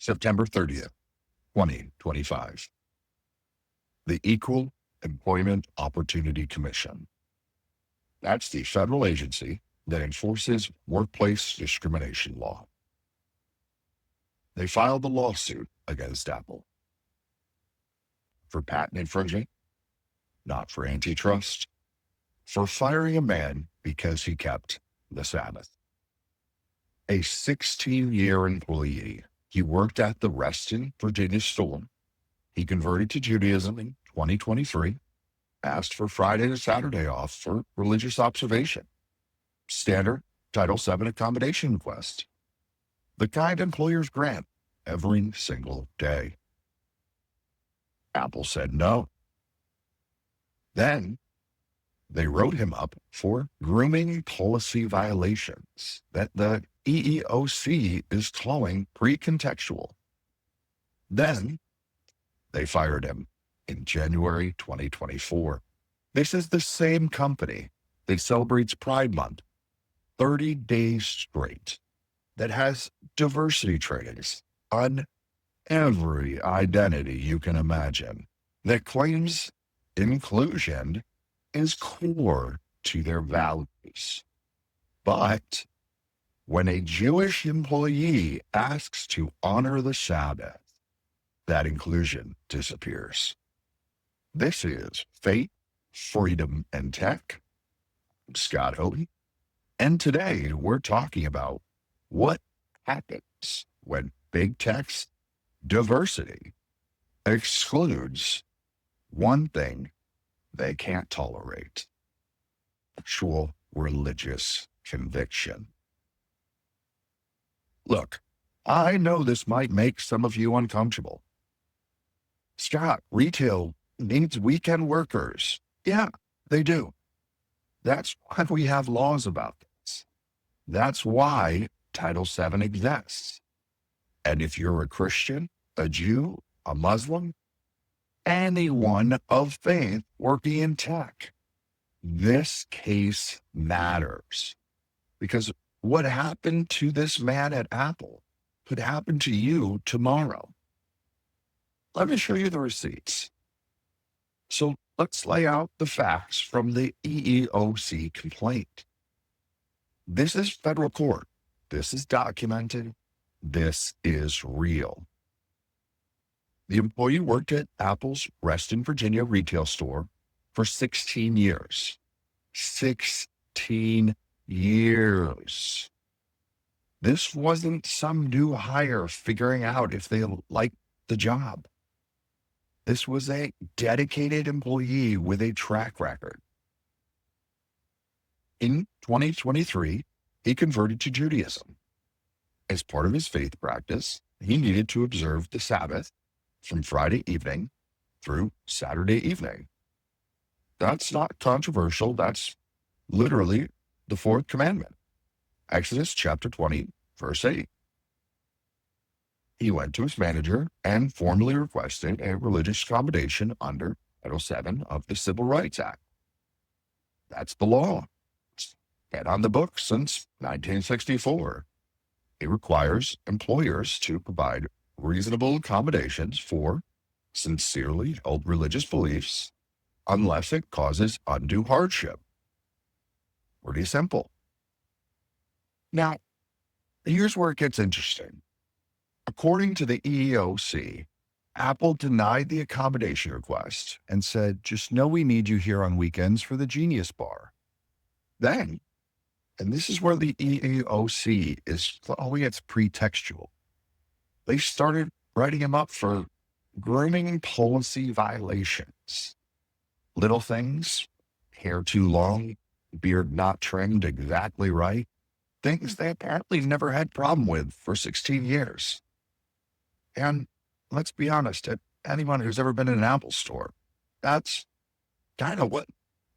September 30th, 2025. The Equal Employment Opportunity Commission. That's the federal agency that enforces workplace discrimination law. They filed a lawsuit against Apple for patent infringement, not for antitrust, for firing a man because he kept the Sabbath. A 16-year employee. He worked at the Reston, Virginia store. He converted to Judaism in 2023, asked for Friday to Saturday off for religious observation. Standard Title VII accommodation request. The kind employers grant every single day. Apple said no. Then they wrote him up for grooming policy violations that the EEOC is calling pre-contextual. Then they fired him in January 2024. This is the same company that celebrates Pride Month 30 days straight, that has diversity trainings on every identity you can imagine, that claims inclusion is core to their values. But when a Jewish employee asks to honor the Sabbath, that inclusion disappears. This is Faith, Freedom, and Tech. I'm Scott Houghton, and today we're talking about what happens when big tech's diversity excludes one thing they can't tolerate: actual religious conviction. Look, I know this might make some of you uncomfortable. Scott, retail needs weekend workers. Yeah, they do. That's why we have laws about this. That's why Title VII exists. And if you're a Christian, a Jew, a Muslim, anyone of faith working in tech, this case matters. Because what happened to this man at Apple could happen to you tomorrow. Let me show you the receipts. So let's lay out the facts from the EEOC complaint. This is federal court. This is documented. This is real. The employee worked at Apple's Reston, Virginia retail store for 16 years. 16 years. This wasn't some new hire figuring out if they liked the job. This was a dedicated employee with a track record. In 2023, he converted to Judaism. As part of his faith practice, he needed to observe the Sabbath from Friday evening through Saturday evening. That's not controversial. That's literally the fourth commandment. Exodus chapter 20, verse 8. He went to his manager and formally requested a religious accommodation under Title VII of the Civil Rights Act. That's the law. It's been on the books since 1964. It requires employers to provide reasonable accommodations for sincerely held religious beliefs unless it causes undue hardship. Pretty simple. Now, here's where it gets interesting. According to the EEOC, Apple denied the accommodation request and said, just know we need you here on weekends for the Genius Bar. Then, and this is where the EEOC is, it's pretextual. They started writing him up for grooming policy violations. Little things, hair too long, beard not trimmed exactly right, things they apparently never had problem with for 16 years. And let's be honest, anyone who's ever been in an Apple store, that's kind of what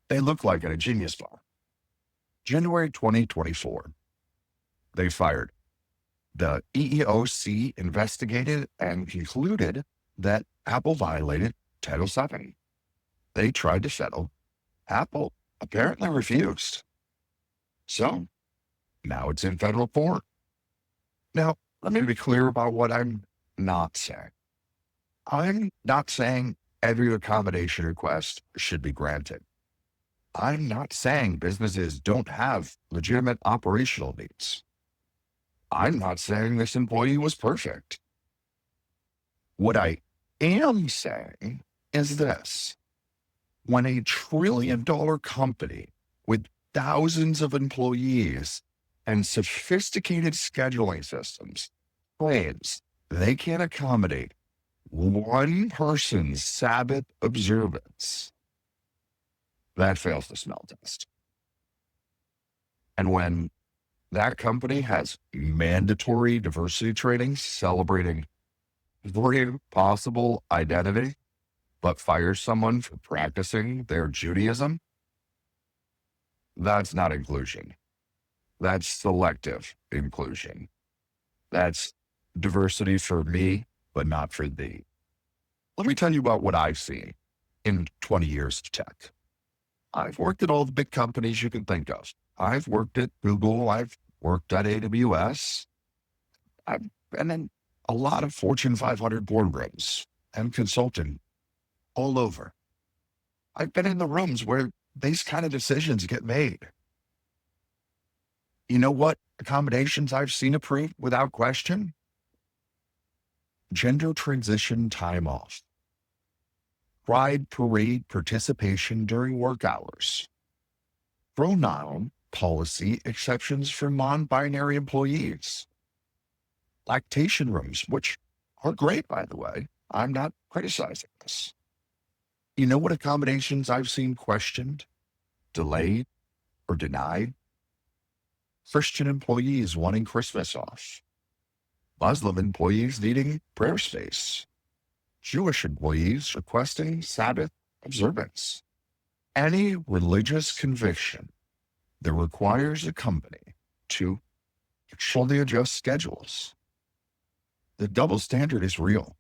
they look like at a Genius Bar. January 2024, they fired. The EEOC investigated and concluded that Apple violated Title VII. They tried to settle. Apple apparently refused. So now it's in federal court. Now, let me be clear about what I'm not saying. I'm not saying every accommodation request should be granted. I'm not saying businesses don't have legitimate operational needs. I'm not saying this employee was perfect. What I am saying is this. When a $1 trillion company with thousands of employees and sophisticated scheduling systems claims they can accommodate one person's Sabbath observance, that fails the smell test. And when that company has mandatory diversity training celebrating every possible identity, but fires someone for practicing their Judaism, that's not inclusion. That's selective inclusion. That's diversity for me, but not for thee. Let me tell you about what I've seen in 20 years of tech. I've worked at all the big companies you can think of. I've worked at Google. I've worked at AWS. I've been in a lot of Fortune 500 boardrooms and consulting all over. I've been in the rooms where these kind of decisions get made. You know what accommodations I've seen approved without question? Gender transition time off, pride parade participation during work hours, pronoun policy exceptions for non-binary employees, lactation rooms, which are great, by the way. I'm not criticizing this. You know what accommodations I've seen questioned, delayed, or denied? Christian employees wanting Christmas off, Muslim employees needing prayer space, Jewish employees requesting Sabbath observance. Any religious conviction that requires a company to actually adjust schedules. The double standard is real.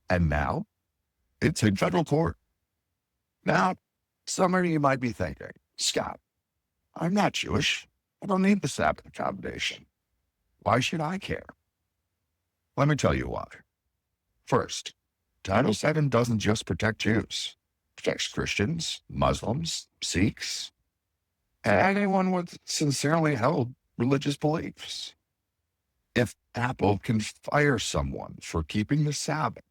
And now it's in federal court. Now, some of you might be thinking, Scott, I'm not Jewish. I don't need the Sabbath accommodation. Why should I care? Let me tell you why. First, Title VII doesn't just protect Jews. It protects Christians, Muslims, Sikhs, and anyone with sincerely held religious beliefs. If Apple can fire someone for keeping the Sabbath,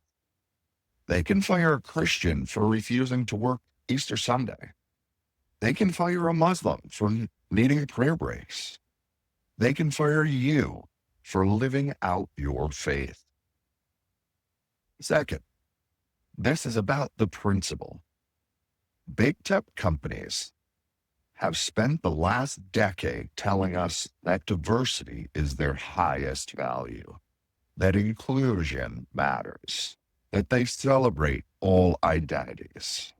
they can fire a Christian for refusing to work Easter Sunday. They can fire a Muslim for needing prayer breaks. They can fire you for living out your faith. Second, this is about the principle. Big tech companies have spent the last decade telling us that diversity is their highest value, that inclusion matters, that they celebrate all identities.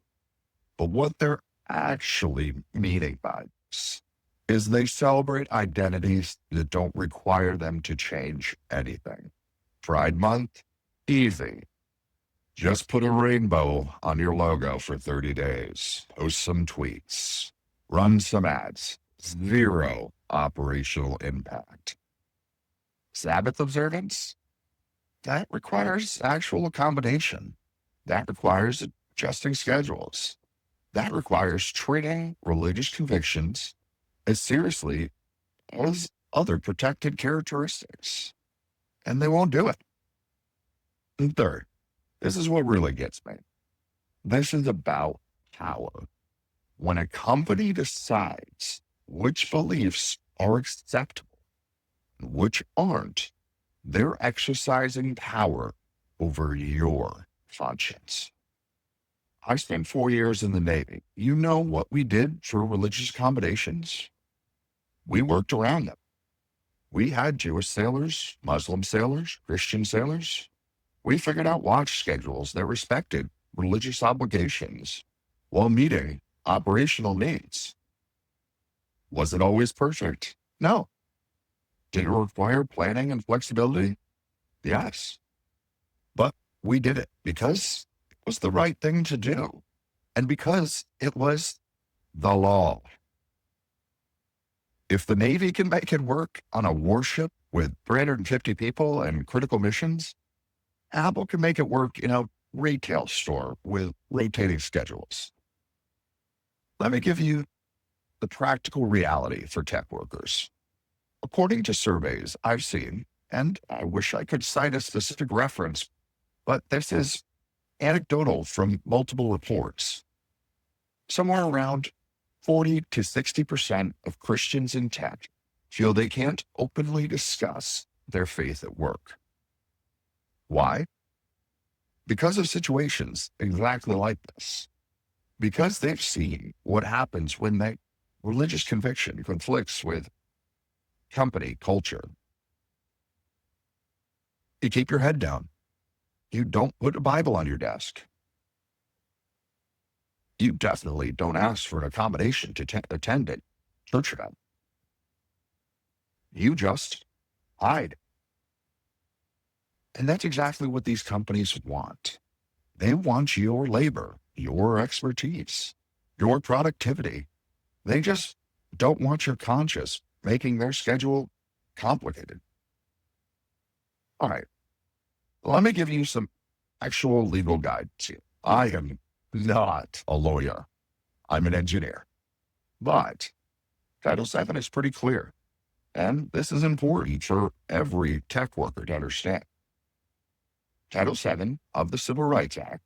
But what they're actually meaning by this is they celebrate identities that don't require them to change anything. Pride Month, easy. Just put a rainbow on your logo for 30 days, post some tweets, run some ads, zero operational impact. Sabbath observance, that requires actual accommodation. That requires adjusting schedules. That requires treating religious convictions as seriously as other protected characteristics. And they won't do it. And third, this is what really gets me. This is about power. When a company decides which beliefs are acceptable and which aren't, they're exercising power over your conscience. I spent 4 years in the Navy. You know what we did for religious accommodations? We worked around them. We had Jewish sailors, Muslim sailors, Christian sailors. We figured out watch schedules that respected religious obligations while meeting operational needs. Was it always perfect? No. Did it require planning and flexibility? Yes. But we did it because it was the right thing to do and because it was the law. If the Navy can make it work on a warship with 350 people and critical missions, Apple can make it work in a retail store with rotating schedules. Let me give you the practical reality for tech workers. According to surveys I've seen, and I wish I could cite a specific reference, but this is anecdotal from multiple reports. Somewhere around 40 to 60% of Christians in tech feel they can't openly discuss their faith at work. Why? Because of situations exactly like this. Because they've seen what happens when their religious conviction conflicts with company culture. You keep your head down. You don't put a Bible on your desk. You definitely don't ask for an accommodation to attend a church event. You just hide. And that's exactly what these companies want. They want your labor, your expertise, your productivity. They just don't want your conscience making their schedule complicated. All right, let me give you some actual legal guidance here. I am not a lawyer. I'm an engineer. But Title VII is pretty clear. And this is important for every tech worker to understand. Title VII of the Civil Rights Act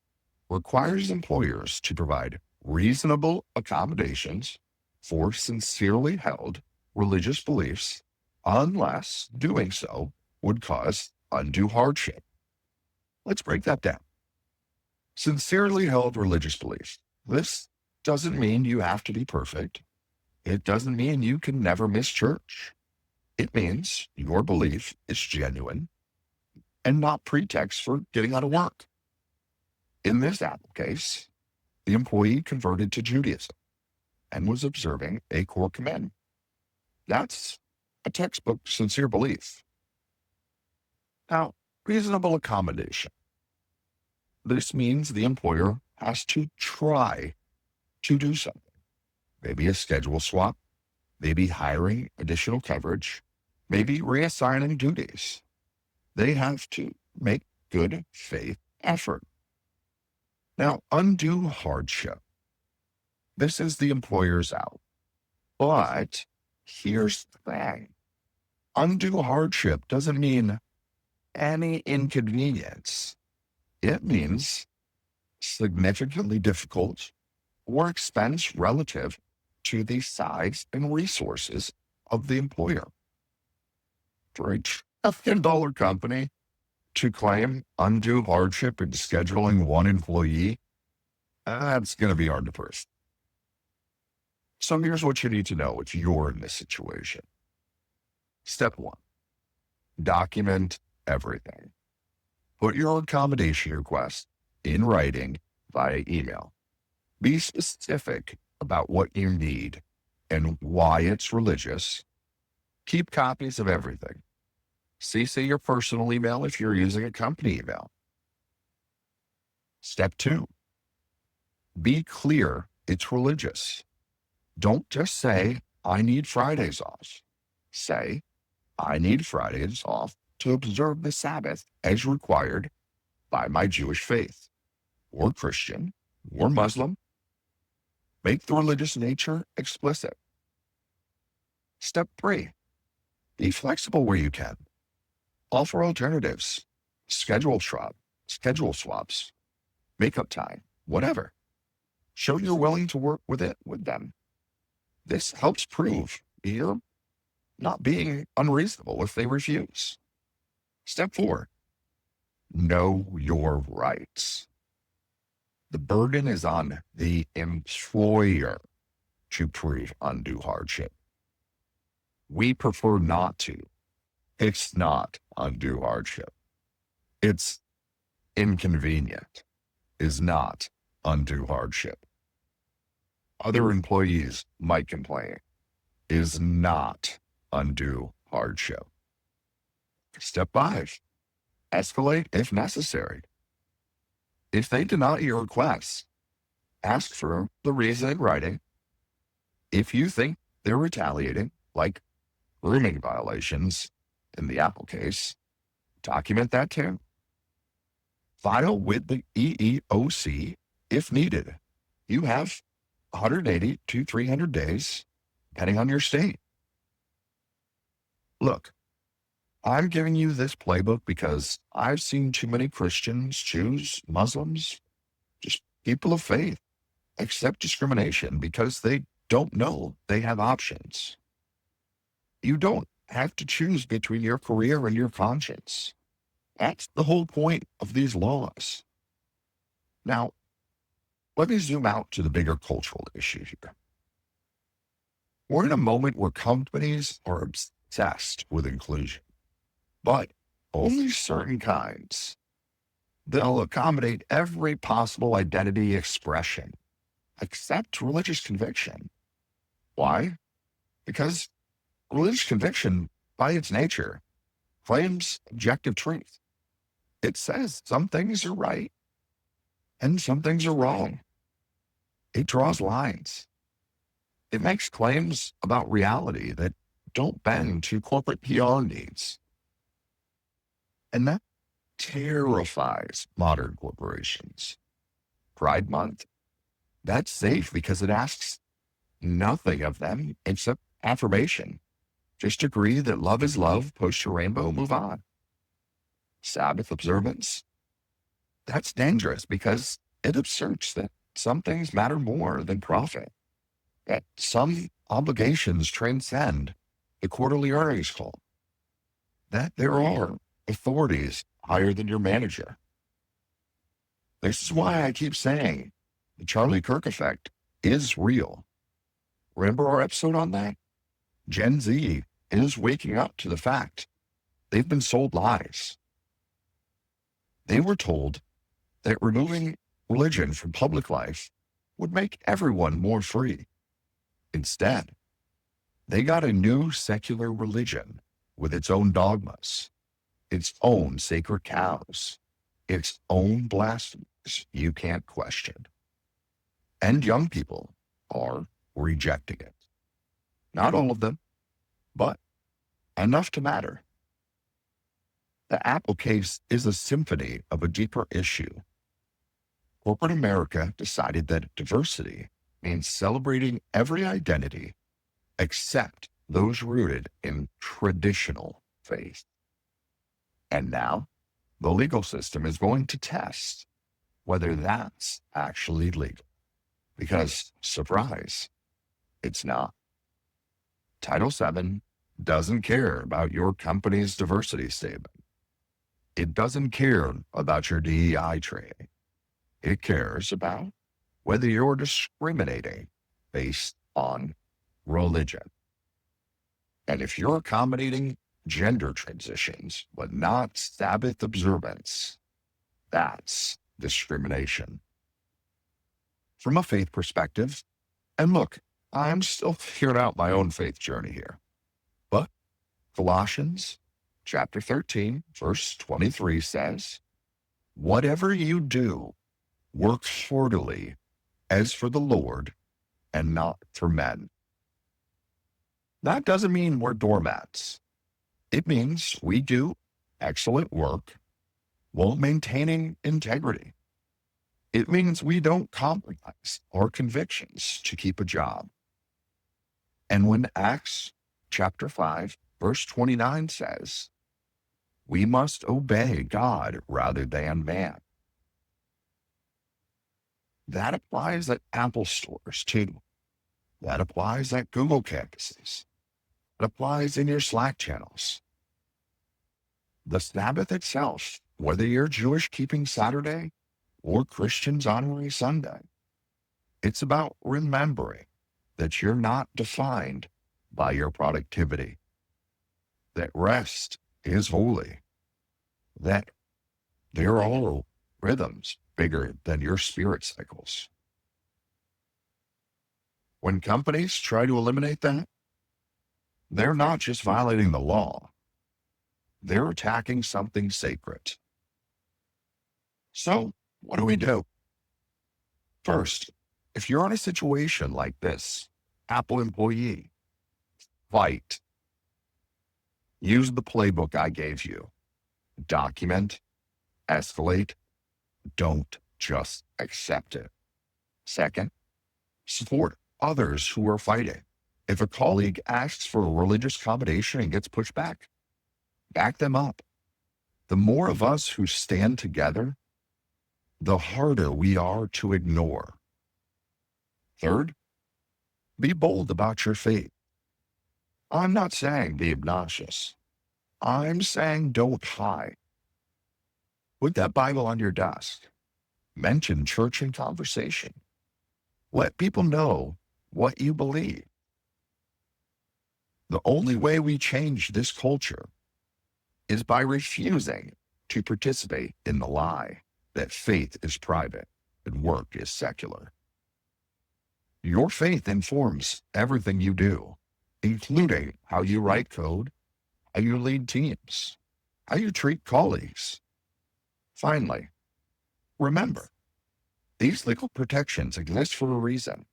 requires employers to provide reasonable accommodations for sincerely held religious beliefs unless doing so would cause undue hardship. Let's break that down. Sincerely held religious beliefs. This doesn't mean you have to be perfect. It doesn't mean you can never miss church. It means your belief is genuine and not pretext for getting out of work. In this Apple case, the employee converted to Judaism and was observing a core commandment. That's a textbook sincere belief. Now, reasonable accommodation. This means the employer has to try to do something. Maybe a schedule swap, maybe hiring additional coverage, maybe reassigning duties. They have to make good faith effort. Now, undue hardship. This is the employer's out. But here's the thing. Undue hardship doesn't mean any inconvenience. It means significantly difficult or expense relative to the size and resources of the employer. For a $1 trillion company to claim undue hardship in scheduling one employee, that's going to be hard to prove. So here's what you need to know if you're in this situation. Step 1, document everything. Put your accommodation request in writing via email. Be specific about what you need and why it's religious. Keep copies of everything. CC your personal email if you're using a company email. Step 2, be clear it's religious. Don't just say, I need Fridays off. Say, I need Fridays off to observe the Sabbath as required by my Jewish faith, or Christian, or Muslim. Make the religious nature explicit. Step 3, be flexible where you can. Offer alternatives, schedule swaps, makeup time, whatever. Show you're willing to work with them. This helps prove you're not being unreasonable if they refuse. Step 4, know your rights. The burden is on the employer to prove undue hardship. We prefer not to. It's not undue hardship. It's inconvenient, is not undue hardship. Other employees might complain, is not undue hardship. Step 5, escalate if necessary. If they deny your request, ask for the reason in writing. If you think they're retaliating, like grooming violations in the Apple case, document that too. File with the EEOC if needed. You have 180 to 300 days, depending on your state. Look, I'm giving you this playbook because I've seen too many Christians, Jews, Muslims, just people of faith accept discrimination because they don't know they have options. You don't have to choose between your career and your conscience. That's the whole point of these laws. Now, let me zoom out to the bigger cultural issue here. We're in a moment where companies are obsessed with inclusion, but only certain kinds. They'll accommodate every possible identity expression, except religious conviction. Why? Because religious conviction, by its nature, claims objective truth. It says some things are right and some things are wrong. It draws lines. It makes claims about reality that don't bend to corporate PR needs. And that terrifies modern corporations. Pride Month, that's safe because it asks nothing of them except affirmation. Just agree that love is love, push your rainbow, move on. Sabbath observance, that's dangerous because it asserts that some things matter more than profit, that some obligations transcend the quarterly earnings call, that there are authorities higher than your manager. This is why I keep saying the Charlie Kirk effect is real. Remember our episode on that? Gen Z is waking up to the fact they've been sold lies. They were told that removing religion from public life would make everyone more free. Instead, they got a new secular religion with its own dogmas, its own sacred cows, its own blasphemies you can't question. And young people are rejecting it. Not all of them, but enough to matter. The Apple case is a symphony of a deeper issue. Corporate America decided that diversity means celebrating every identity except those rooted in traditional faith. And now, the legal system is going to test whether that's actually legal. Because, surprise, it's not. Title VII doesn't care about your company's diversity statement. It doesn't care about your DEI training. It cares about whether you're discriminating based on religion. And if you're accommodating gender transitions but not Sabbath observance, that's discrimination. From a faith perspective, and look, I'm still figuring out my own faith journey here, but Colossians chapter 13, verse 23 says, "Whatever you do, work heartily as for the Lord and not for men." That doesn't mean we're doormats. It means we do excellent work while maintaining integrity. It means we don't compromise our convictions to keep a job. And when Acts chapter 5, verse 29 says, we must obey God rather than man, that applies at Apple stores too. That applies at Google campuses. It applies in your Slack channels. The Sabbath itself, whether you're Jewish keeping Saturday or Christians honoring Sunday, it's about remembering that you're not defined by your productivity, that rest is holy, that there are rhythms bigger than your spirit cycles. When companies try to eliminate that, they're not just violating the law, they're attacking something sacred. So, what do we do? First, if you're in a situation like this, Apple employee, fight. Use the playbook I gave you. Document, escalate, Don't just accept it. Second, support others who are fighting. If a colleague asks for a religious accommodation and gets pushed back them up. The more of us who stand together, the harder we are to ignore. Third, be bold about your faith. I'm not saying be obnoxious. I'm saying don't hide. Put that Bible on your desk. Mention church in conversation. Let people know what you believe. The only way we change this culture is by refusing to participate in the lie that faith is private and work is secular. Your faith informs everything you do, including how you write code, how you lead teams, how you treat colleagues. Finally, remember, these legal protections exist for a reason.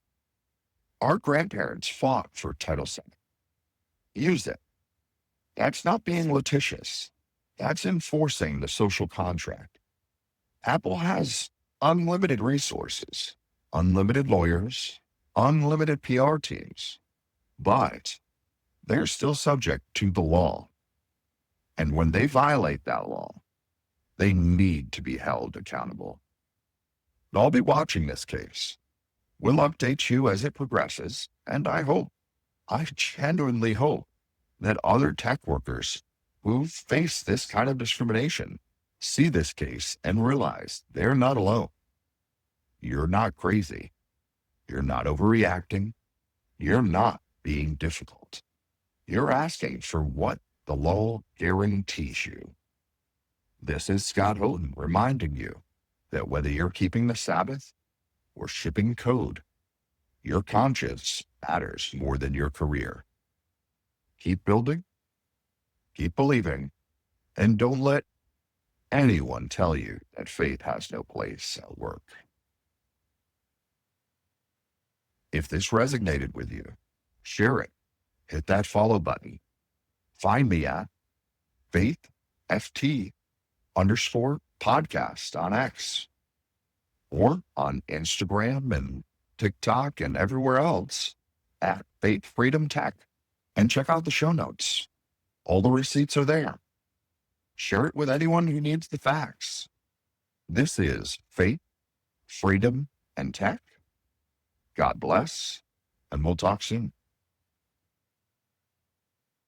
Our grandparents fought for Title VII. Use it. That's not being litigious. That's enforcing the social contract. Apple has unlimited resources, unlimited lawyers, unlimited PR teams, but they're still subject to the law. And when they violate that law, they need to be held accountable. I'll be watching this case. We'll update you as it progresses, and I genuinely hope, that other tech workers who face this kind of discrimination see this case and realize they're not alone. You're not crazy. You're not overreacting. You're not being difficult. You're asking for what the law guarantees you. This is Scott Houghton reminding you that whether you're keeping the Sabbath or shipping code, your conscience matters more than your career. Keep building, keep believing, and don't let anyone tell you that faith has no place at work. If this resonated with you, share it. Hit that follow button. Find me at faithft_podcast on X or on Instagram and TikTok and everywhere else at Faith Freedom Tech. And check out the show notes. All the receipts are there. Share it with anyone who needs the facts. This is Faith, Freedom, and Tech. God bless, and we'll talk soon.